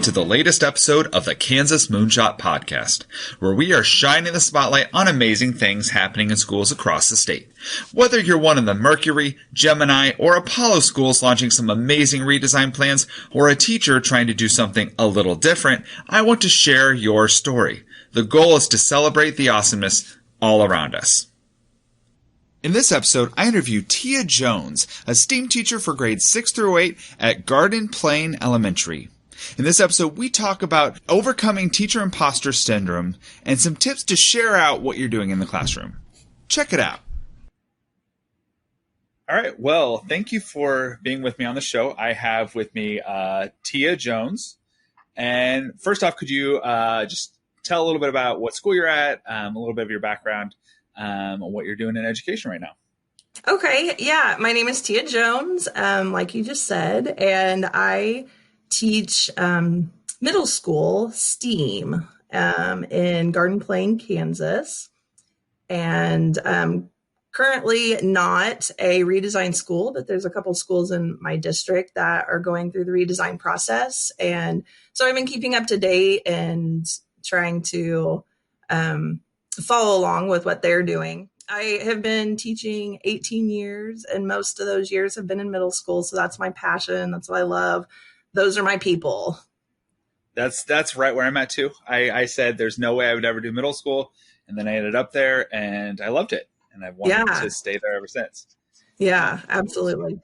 to the latest episode of the Kansas Moonshot Podcast, where we are shining the spotlight on amazing things happening in schools across the state. Whether you're one of the Mercury, Gemini, or Apollo schools launching some amazing redesign plans, or a teacher trying to do something a little different, I want to share your story. The goal is to celebrate the awesomeness all around us. In this episode, I interview Tia Jones, a STEAM teacher for grades 6 through 8 at Garden Plain Elementary. In this episode, we talk about overcoming teacher imposter syndrome and some tips to share out what you're doing in the classroom. Check it out. All right. Well, thank you for being with me on the show. I have with me Tia Jones. And first off, could you just tell a little bit about what school you're at, a little bit of your background, what you're doing in education right now? Okay. Yeah. My name is Tia Jones, like you just said, and I teach middle school STEAM in Garden Plain, Kansas, and currently not a redesign school, but there's a couple schools in my district that are going through the redesign process. And so I've been keeping up to date and trying to follow along with what they're doing. I have been teaching 18 years, and most of those years have been in middle school. So that's my passion. That's what I love. Those are my people. That's right where I'm at too. I said there's no way I would ever do middle school, and then I ended up there, and I loved it, and I've wanted to stay there ever since. Yeah, absolutely.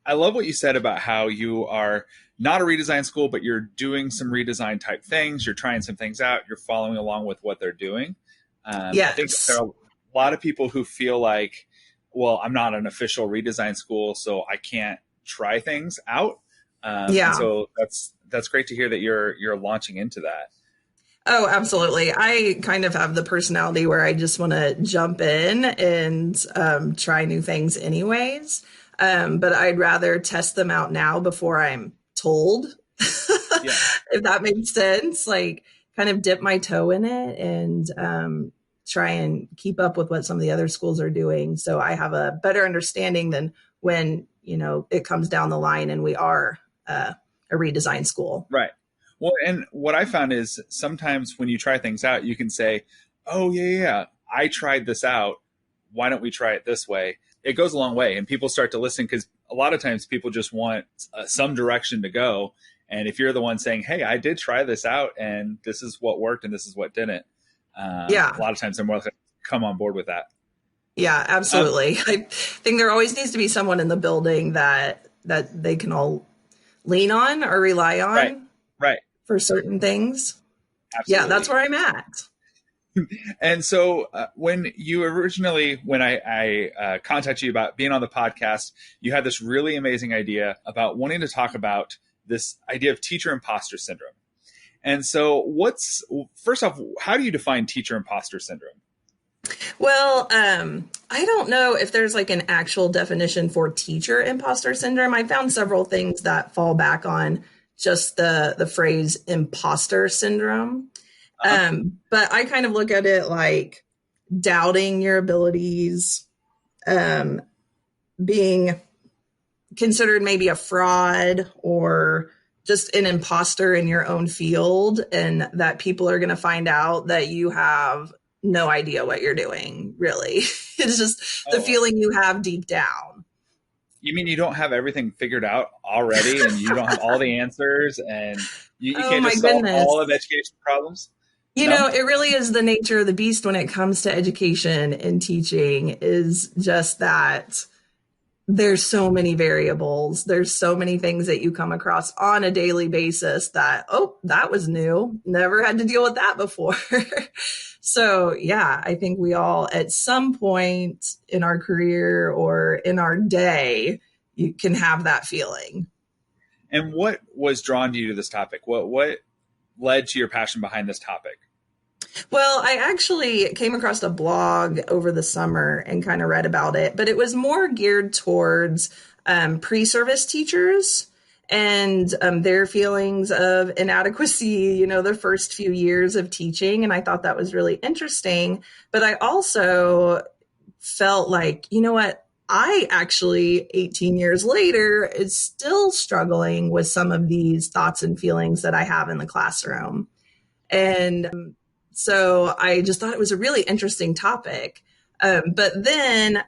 I love what you said about how you are not a redesign school, but you're doing some redesign type things. You're trying some things out. You're following along with what they're doing. Yes. I think there are a lot of people who feel like, well, I'm not an official redesign school, so I can't try things out. And so that's great to hear that you're launching into that. Oh, absolutely. I kind of have the personality where I just want to jump in and try new things anyways. But I'd rather test them out now before I'm told, if that makes sense. Like kind of dip my toe in it and try and keep up with what some of the other schools are doing. So I have a better understanding than when, it comes down the line and we are a redesign school. Right. Well, and what I found is sometimes when you try things out, you can say, oh, yeah, I tried this out. Why don't we try it this way? It goes a long way, and people start to listen because a lot of times people just want some direction to go. And if you're the one saying, hey, I did try this out and this is what worked and this is what didn't. A lot of times they're more likely to come on board with that. Yeah, absolutely. I think there always needs to be someone in the building that they can all lean on or rely on. Right. For certain things. Absolutely. Yeah, that's where I'm at. And so when I contacted you about being on the podcast, you had this really amazing idea about wanting to talk about this idea of teacher imposter syndrome. And so first off, how do you define teacher imposter syndrome? Well, I don't know if there's like an actual definition for teacher imposter syndrome. I found several things that fall back on just the phrase imposter syndrome. But I kind of look at it like doubting your abilities, being considered maybe a fraud or just an imposter in your own field, and that people are going to find out that you have no idea what you're doing, really. It's just the feeling you have deep down. You mean you don't have everything figured out already and you don't have all the answers and you can't just solve all of education problems? It really is the nature of the beast when it comes to education and teaching, is just that there's so many variables. There's so many things that you come across on a daily basis that, that was new. Never had to deal with that before. So, yeah, I think we all at some point in our career or in our day, you can have that feeling. And what was drawn to you to this topic? What led to your passion behind this topic? Well, I actually came across a blog over the summer and kind of read about it, but it was more geared towards pre-service teachers and their feelings of inadequacy, the first few years of teaching. And I thought that was really interesting. But I also felt like, I actually, 18 years later, is still struggling with some of these thoughts and feelings that I have in the classroom. And so I just thought it was a really interesting topic. But then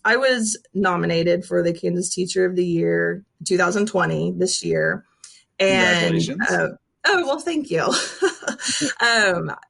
I was nominated for the Kansas Teacher of the Year 2020 this year. And Congratulations. oh, well, thank you.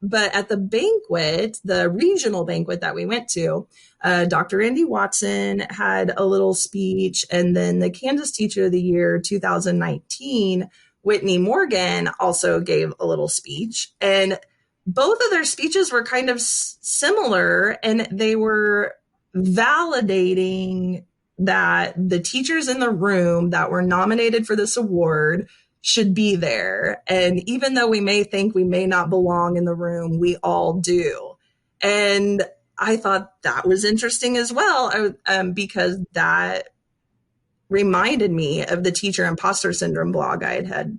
But at the banquet, the regional banquet that we went to, Dr. Andy Watson had a little speech. And then the Kansas Teacher of the Year 2019, Whitney Morgan, also gave a little speech. And both of their speeches were kind of similar, and they were validating that the teachers in the room that were nominated for this award should be there. And even though we may think we may not belong in the room, we all do. And I thought that was interesting as well, because that reminded me of the Teacher Imposter Syndrome blog I had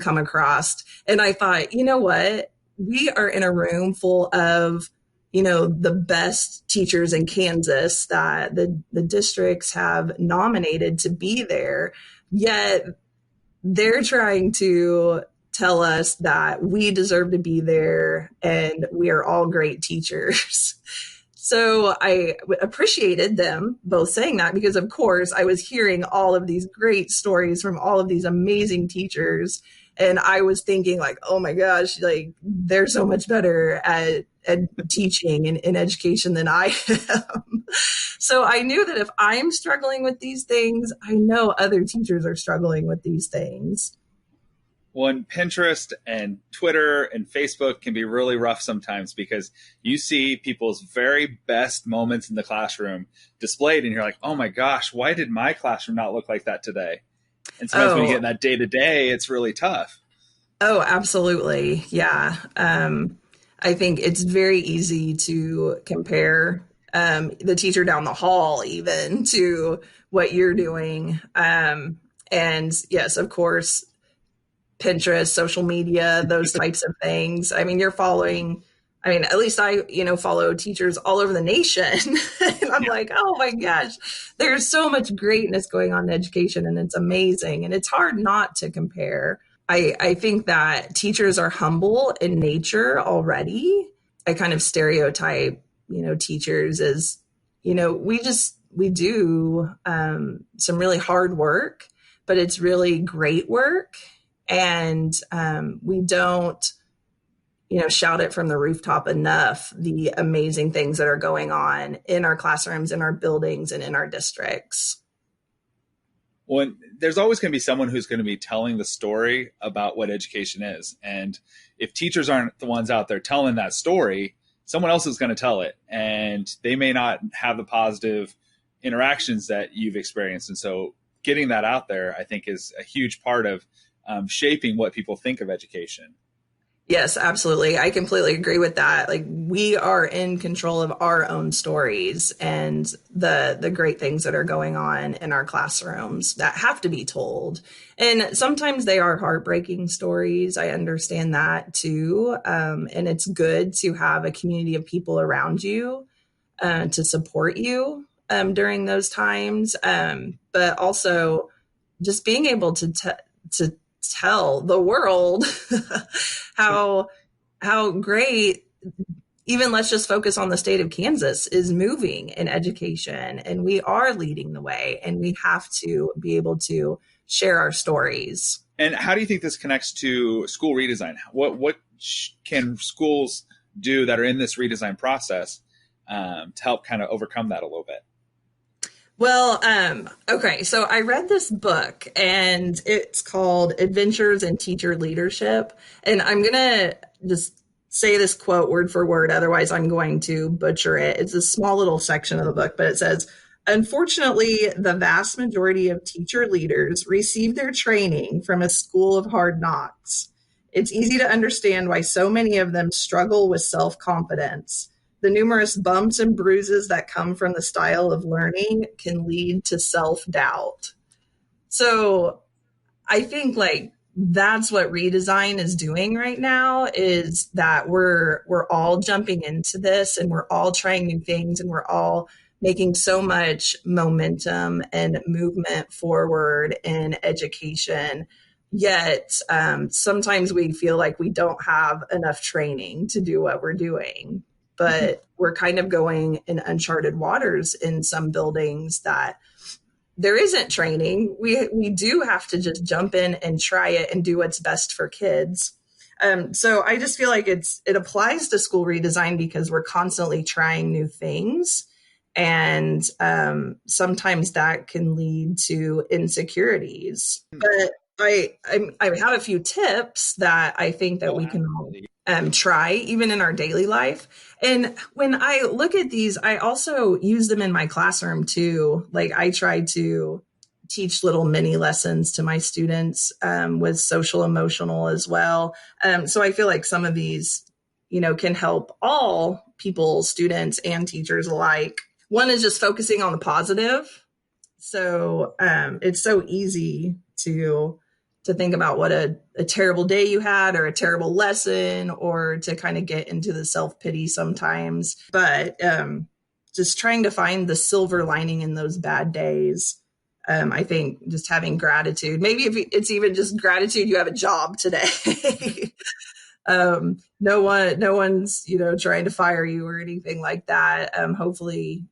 come across. And I thought, you know what? We are in a room full of, the best teachers in Kansas that the districts have nominated to be there. Yet they're trying to tell us that we deserve to be there and we are all great teachers. So I appreciated them both saying that, because of course I was hearing all of these great stories from all of these amazing teachers. And I was thinking like, oh my gosh, like they're so much better at teaching and in education than I am. So I knew that if I'm struggling with these things, I know other teachers are struggling with these things. Well, and Pinterest and Twitter and Facebook can be really rough sometimes, because you see people's very best moments in the classroom displayed and you're like, oh my gosh, why did my classroom not look like that today? And sometimes when you get in that day to day, it's really tough. Oh, absolutely. Yeah. I think it's very easy to compare the teacher down the hall even to what you're doing. And yes, of course, Pinterest, social media, those types of things. I mean, you're following, at least I, follow teachers all over the nation. And I'm like, oh my gosh, there's so much greatness going on in education and it's amazing. And it's hard not to compare. I think that teachers are humble in nature already. I kind of stereotype, teachers as, we do some really hard work, but it's really great work. And we don't, shout it from the rooftop enough, the amazing things that are going on in our classrooms, in our buildings, and in our districts. Well, there's always going to be someone who's going to be telling the story about what education is. And if teachers aren't the ones out there telling that story, someone else is going to tell it. And they may not have the positive interactions that you've experienced. And so getting that out there, I think, is a huge part of shaping what people think of education. Yes, absolutely. I completely agree with that. Like, we are in control of our own stories and the great things that are going on in our classrooms that have to be told. And sometimes they are heartbreaking stories. I understand that too. And it's good to have a community of people around you to support you during those times. But also just being able to tell the world how great, even let's just focus on the state of Kansas, is moving in education, and we are leading the way, and we have to be able to share our stories. And how do you think this connects to school redesign? What can schools do that are in this redesign process to help kind of overcome that a little bit? Well, okay, so I read this book and it's called Adventures in Teacher Leadership. And I'm going to just say this quote word for word, otherwise I'm going to butcher it. It's a small little section of the book, but it says, unfortunately, the vast majority of teacher leaders receive their training from a school of hard knocks. It's easy to understand why so many of them struggle with self-confidence. The numerous bumps and bruises that come from the style of learning can lead to self-doubt. So I think that's what Redesign is doing right now, is that we're all jumping into this and we're all trying new things and we're all making so much momentum and movement forward in education. Yet sometimes we feel like we don't have enough training to do what we're doing, but we're kind of going in uncharted waters in some buildings that there isn't training. We do have to just jump in and try it and do what's best for kids. So I just feel like it applies to school redesign because we're constantly trying new things. And sometimes that can lead to insecurities. But I have a few tips that I think that we can try even in our daily life. And when I look at these, I also use them in my classroom too. Like I try to teach little mini lessons to my students with social emotional as well. So I feel like some of these, can help all people, students and teachers alike. One is just focusing on the positive. So it's so easy to think about what a terrible day you had or a terrible lesson, or to kind of get into the self-pity sometimes. But just trying to find the silver lining in those bad days. I think just having gratitude, maybe if it's even just gratitude, you have a job today. No one's, trying to fire you or anything like that. Hopefully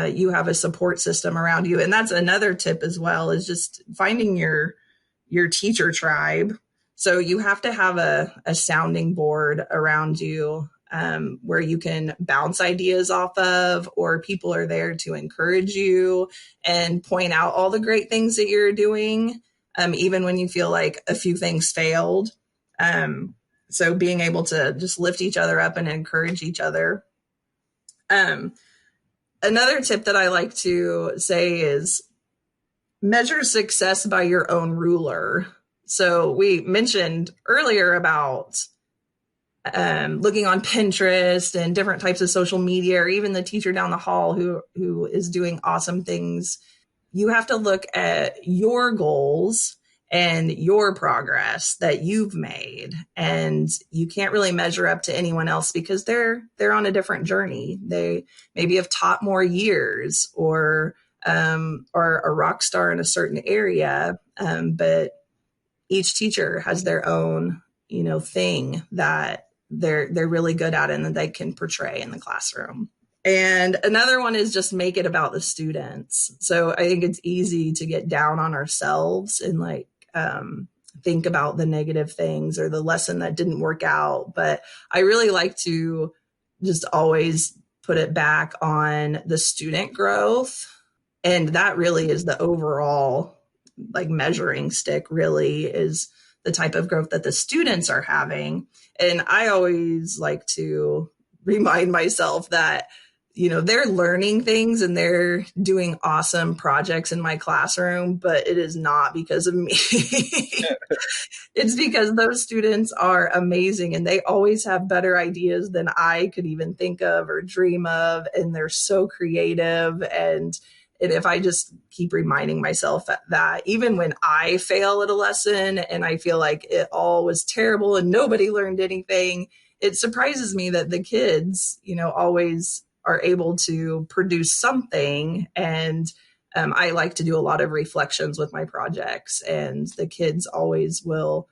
you have a support system around you. And that's another tip as well, is just finding your teacher tribe. So you have to have a sounding board around you where you can bounce ideas off of, or people are there to encourage you and point out all the great things that you're doing, even when you feel like a few things failed. So being able to just lift each other up and encourage each other. Another tip that I like to say is measure success by your own ruler. So we mentioned earlier about looking on Pinterest and different types of social media, or even the teacher down the hall who is doing awesome things. You have to look at your goals and your progress that you've made. And you can't really measure up to anyone else because they're on a different journey. They maybe have taught more years, or are a rock star in a certain area. But each teacher has their own, thing that they're really good at and that they can portray in the classroom. And another one is just make it about the students. So I think it's easy to get down on ourselves and think about the negative things or the lesson that didn't work out. But I really like to just always put it back on the student growth. And that really is the overall measuring stick, really is the type of growth that the students are having. And I always like to remind myself that, they're learning things and they're doing awesome projects in my classroom, but it is not because of me. It's because those students are amazing and they always have better ideas than I could even think of or dream of. And they're so creative. And if I just keep reminding myself that even when I fail at a lesson and I feel like it all was terrible and nobody learned anything, it surprises me that the kids, always are able to produce something. And I like to do a lot of reflections with my projects, and the kids always will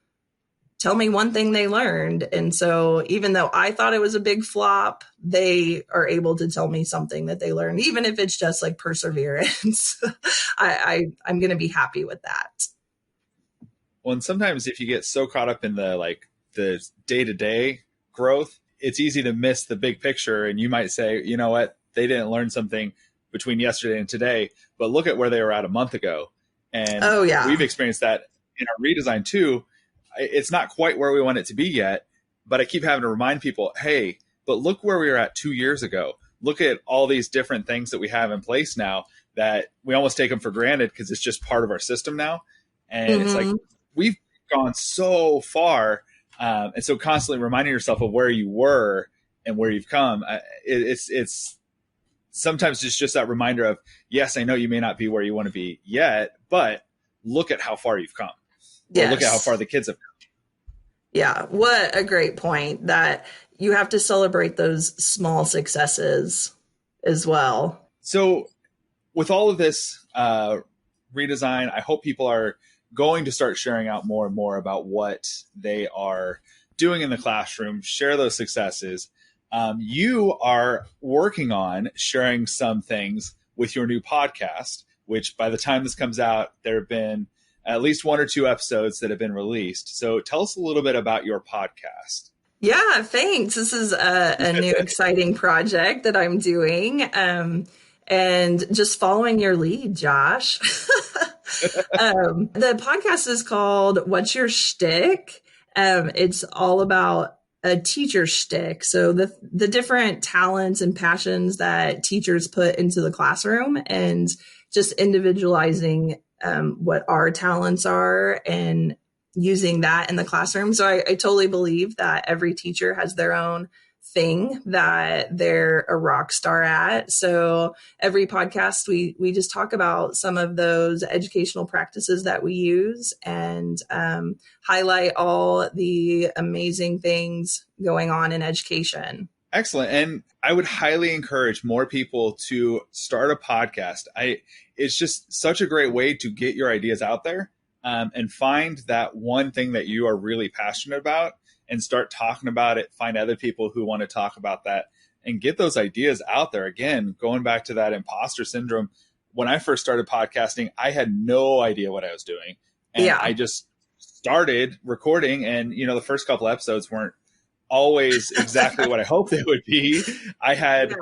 tell me one thing they learned. And so even though I thought it was a big flop, they are able to tell me something that they learned, even if it's just perseverance. I'm going to be happy with that. Well, and sometimes if you get so caught up in the day-to-day growth, it's easy to miss the big picture. And you might say, you know what, they didn't learn something between yesterday and today, but look at where they were at a month ago. And we've experienced that in our redesign too. It's not quite where we want it to be yet, but I keep having to remind people, hey, but look where we were at 2 years ago. Look at all these different things that we have in place now that we almost take them for granted because it's just part of our system now. And it's like, we've gone so far. And so constantly reminding yourself of where you were and where you've come. It's sometimes it's just that reminder of, yes, I know you may not be where you want to be yet, but look at how far you've come. Yes. Look at how far the kids have come. Yeah. What a great point, that you have to celebrate those small successes as well. So with all of this redesign, I hope people are going to start sharing out more and more about what they are doing in the classroom, share those successes. You are working on sharing some things with your new podcast, which by the time this comes out, there have been at least 1 or 2 episodes that have been released. So tell us a little bit about your podcast. Yeah, thanks. This is a new exciting project that I'm doing. And just following your lead, Josh. The podcast is called What's Your Shtick? It's all about a teacher shtick. So the different talents and passions that teachers put into the classroom, and just individualizing what our talents are and using that in the classroom. So I totally believe that every teacher has their own thing that they're a rock star at. So every podcast, we just talk about some of those educational practices that we use, and highlight all the amazing things going on in education. Excellent. And I would highly encourage more people to start a podcast. It's just such a great way to get your ideas out there, and find that one thing that you are really passionate about and start talking about it. Find other people who want to talk about that and get those ideas out there. Again, going back to that imposter syndrome, when I first started podcasting, I had no idea what I was doing. And I just started recording, and, the first couple episodes weren't always exactly what I hoped they would be. I had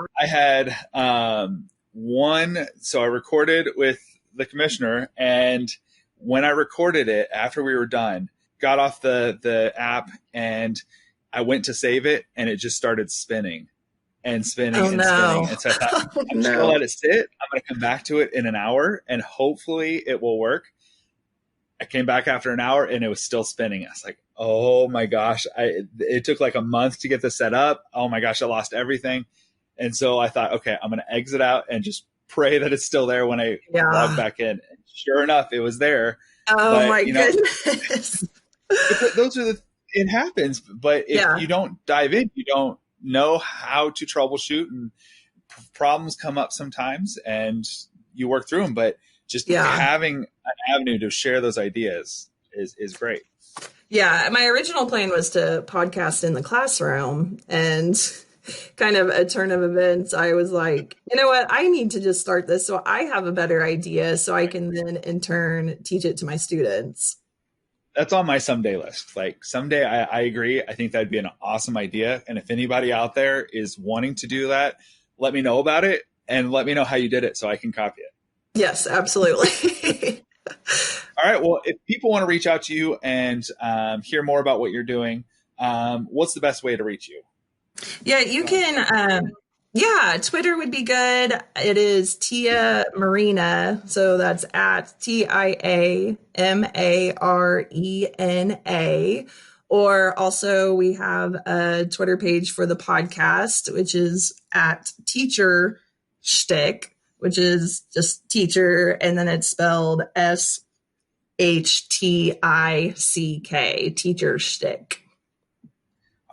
one, so I recorded with the commissioner, and when I recorded it, after we were done, got off the app, and I went to save it, and it just started spinning and spinning spinning. And so I thought, I'm just going to let it sit. I'm going to come back to it in an hour, and hopefully it will work. I came back after an hour, and it was still spinning. I was like, oh my gosh, it took like a month to get this set up. Oh my gosh, I lost everything. And so I thought, okay, I'm going to exit out and just pray that it's still there when I log back in. And sure enough, it was there. Oh my goodness. It happens. But if you don't dive in, you don't know how to troubleshoot, and problems come up sometimes, and you work through them. But just having an avenue to share those ideas is great. Yeah, my original plan was to podcast in the classroom, and kind of a turn of events, I was like, you know what, I need to just start this so I have a better idea, so I can then in turn teach it to my students. That's on my someday list. Like someday, I agree. I think that'd be an awesome idea. And if anybody out there is wanting to do that, let me know about it, and let me know how you did it so I can copy it. Yes, absolutely. All right. Well, if people want to reach out to you and hear more about what you're doing, what's the best way to reach you? Yeah, you can. Twitter would be good. It is Tia Marina. So that's at TIAMARENA. Or also we have a Twitter page for the podcast, which is at Teacher Shtick, which is just teacher, and then it's spelled SHTICK, Teacher Shtick.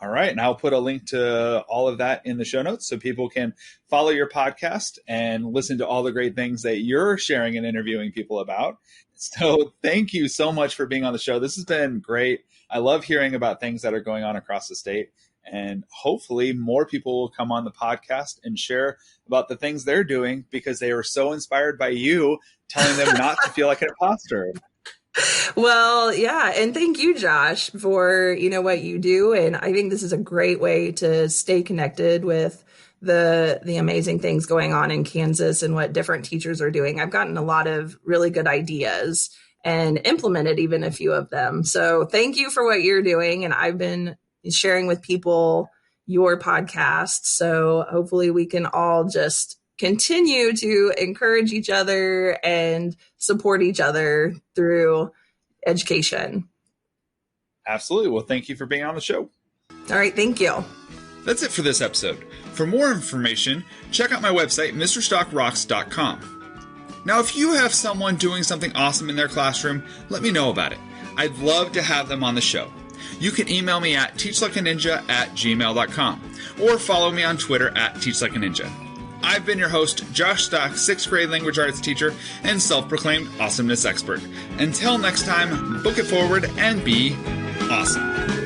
All right. And I'll put a link to all of that in the show notes so people can follow your podcast and listen to all the great things that you're sharing and interviewing people about. So thank you so much for being on the show. This has been great. I love hearing about things that are going on across the state. And hopefully more people will come on the podcast and share about the things they're doing, because they were so inspired by you telling them not to feel like an imposter. Well, yeah. And thank you, Josh, for, what you do. And I think this is a great way to stay connected with the amazing things going on in Kansas and what different teachers are doing. I've gotten a lot of really good ideas and implemented even a few of them. So thank you for what you're doing. And I've been sharing with people your podcast. So hopefully we can all just continue to encourage each other and support each other through education. Absolutely. Well, thank you for being on the show. All right. Thank you. That's it for this episode. For more information, check out my website, mrstockrocks.com. Now, if you have someone doing something awesome in their classroom, let me know about it. I'd love to have them on the show. You can email me at teachlikeaninja@gmail.com or follow me on Twitter at teachlikeaninja. I've been your host, Josh Stock, 6th grade language arts teacher and self-proclaimed awesomeness expert. Until next time, book it forward and be awesome.